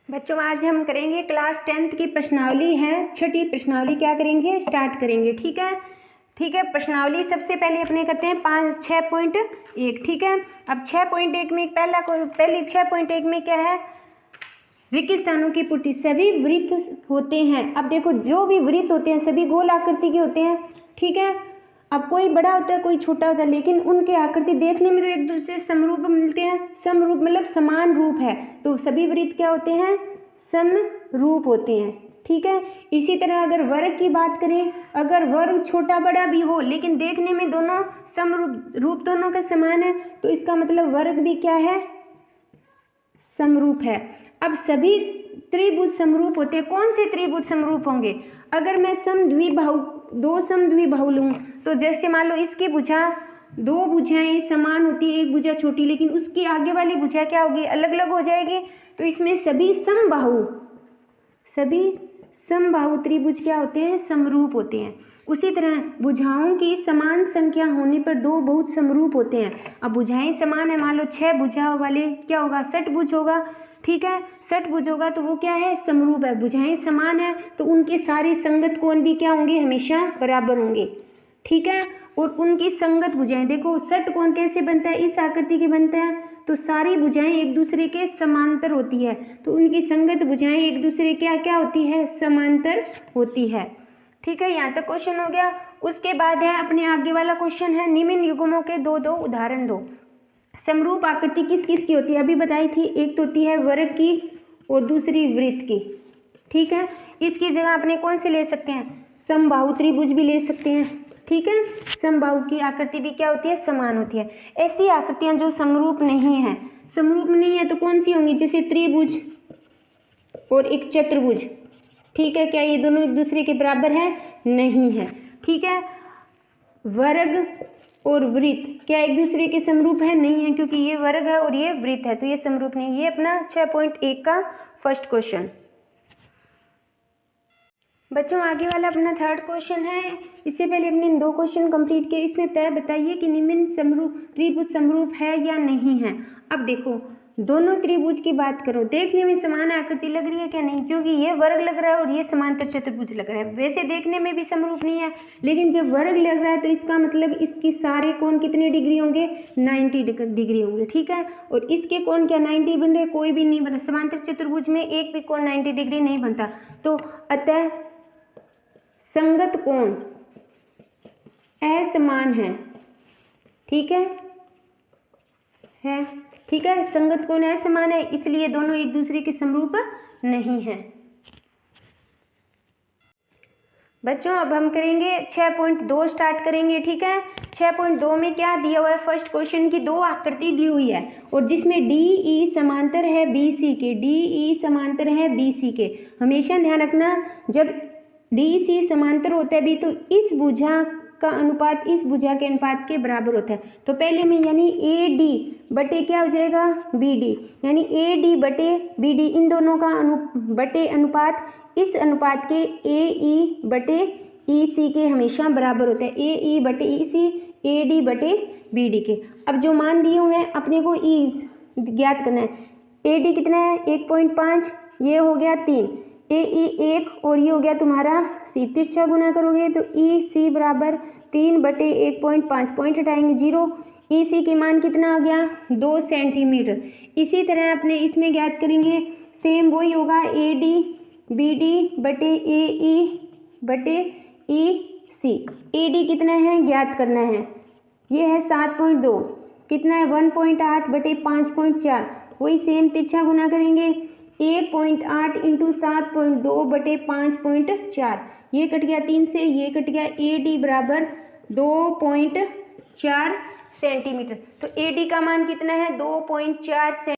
बच्चों आज हम करेंगे क्लास 10th की प्रश्नावली है, छठी प्रश्नावली क्या करेंगे, स्टार्ट करेंगे। ठीक है। प्रश्नावली सबसे पहले अपने करते हैं 6.1। ठीक है। अब 6.1 में पहले 6.1 में क्या है, रिक्त स्थानों की पूर्ति। सभी वृत्त होते हैं। अब देखो जो भी वृत्त होते हैं सभी गोल आकृति के होते हैं। ठीक है। अब कोई बड़ा होता है कोई छोटा होता है, लेकिन उनके आकृति देखने में तो एक दूसरे से समरूप मिलते हैं। समरूप मतलब समान रूप है, तो सभी वृत्त क्या होते हैं, समरूप होते हैं। ठीक है। इसी तरह अगर वर्ग की बात करें, अगर वर्ग छोटा बड़ा भी हो लेकिन देखने में दोनों समरूप, रूप दोनों का समान है, तो इसका मतलब वर्ग भी क्या है, समरूप है। अब सभी त्रिभुज समरूप होते हैं। कौन से त्रिभुज समरूप होंगे, अगर मैं दो समद्विबाहु लूँ, तो जैसे मान लो इसकी भुजा, दो भुजाएं समान होती है, एक भुजा छोटी, लेकिन उसकी आगे वाली भुजा क्या होगी, अलग अलग हो जाएगी। तो इसमें सभी समबाहु त्रिभुज क्या होते हैं, समरूप होते हैं। उसी तरह भुजाओं की समान संख्या होने पर दो बहुत समरूप होते हैं। अब भुजाएं समान है, मान लो 6 भुजाओं वाले क्या होगा, षटभुज होगा। ठीक है। षटभुज होगा तो वो क्या है, समरूप है। भुजाएं समान है तो उनके सारे संगत कोण भी क्या होंगे, हमेशा बराबर होंगे। ठीक है। और उनकी संगत भुजाएं, देखो षटकोण कैसे बनता है, इस आकृति के बनता है, तो सारी भुजाएं एक दूसरे के समांतर होती है, तो उनकी संगत भुजाएं एक दूसरे क्या होती है, समांतर होती है। ठीक है। यहाँ तक क्वेश्चन हो गया। उसके बाद है अपने आगे वाला क्वेश्चन है, निम्न युग्मों के दो उदाहरण दो। समरूप आकृति किस किस की होती है, अभी बताई थी, एक तो होती है वर्ग की और दूसरी वृत्त की। ठीक है। इसकी जगह अपने कौन से ले सकते हैं, समबाहु त्रिभुज भी ले सकते हैं। ठीक है। समबाहु की आकृति भी क्या होती है, समान होती है। ऐसी आकृतियां जो समरूप नहीं है तो कौन सी होंगी, जैसे त्रिभुज और एक चतुर्भुज। ठीक है। क्या ये दोनों एक दूसरे के बराबर है, नहीं है। ठीक है। वर्ग और वृत्त क्या एक दूसरे के समरूप है, नहीं है, क्योंकि ये वर्ग है और ये वृत्त है, तो ये समरूप नहीं। ये अपना 6.1 का फर्स्ट क्वेश्चन। बच्चों आगे वाला अपना थर्ड क्वेश्चन है। इससे पहले अपने 2 क्वेश्चन कंप्लीट किए। इसमें तय बताइए कि निम्न त्रिभुज समरूप है या नहीं है। अब देखो दोनों त्रिभुज की बात करो, देखने में समान आकृति लग रही है क्या, नहीं, क्योंकि ये वर्ग लग रहा है और ये समांतर चतुर्भुज लग रहा है। वैसे देखने में भी समरूप नहीं है, लेकिन जब वर्ग लग रहा है तो इसका मतलब इसकी सारे कोण कितने डिग्री होंगे, 90 डिग्री होंगे। ठीक है। और इसके कोण क्या 90 बन रहे, कोई भी नहीं बना। समांतर चतुर्भुज में एक भी कोण 90 डिग्री नहीं बनता, तो अतः संगत कोण असमान है। ठीक है। ठीक है। संगत कोण असमान है, इसलिए दोनों एक दूसरे के समरूप नहीं है। बच्चों अब हम करेंगे 6.2 स्टार्ट करेंगे। ठीक है। 6.2 में क्या दिया हुआ है, फर्स्ट क्वेश्चन की 2 आकृति दी हुई है और जिसमें DE समांतर है BC के, DE समांतर है BC के। हमेशा ध्यान रखना जब DC समांतर होता है भी तो इस भुजा का अनुपात इस भुजा के अनुपात के बराबर होता है। तो पहले में यानी AD बटे क्या हो जाएगा, BD, यानी AD बटे BD, इन दोनों का बटे अनुपात इस अनुपात के AE बटे EC के हमेशा बराबर होता है। AE बटे EC, AD बटे BD के। अब जो मान दिए हुए हैं अपने को E ज्ञात करना है। AD कितना है, 1.5, ये हो गया 3, AE 1 और ये हो गया तुम्हारा C। तिरछा गुना करोगे तो EC बराबर 3 बटे 1.5, पॉइंट हटाएंगे 0। EC के मान कितना आ गया, 2 सेंटीमीटर। इसी तरह अपने इसमें ज्ञात करेंगे, सेम वही होगा, AD BD बटे AE बटे EC। AD कितना है ज्ञात करना है, ये है 7.2, कितना है 1.8 बटे 5.4, वही सेम तिरछा गुना करेंगे 1.8 इंटू 7.2 बटे 5.4, ये कट गया 3 से, ये कट गया। AD बराबर 2.4 सेंटीमीटर। तो AD का मान कितना है, 2.4 सेंटीमीटर।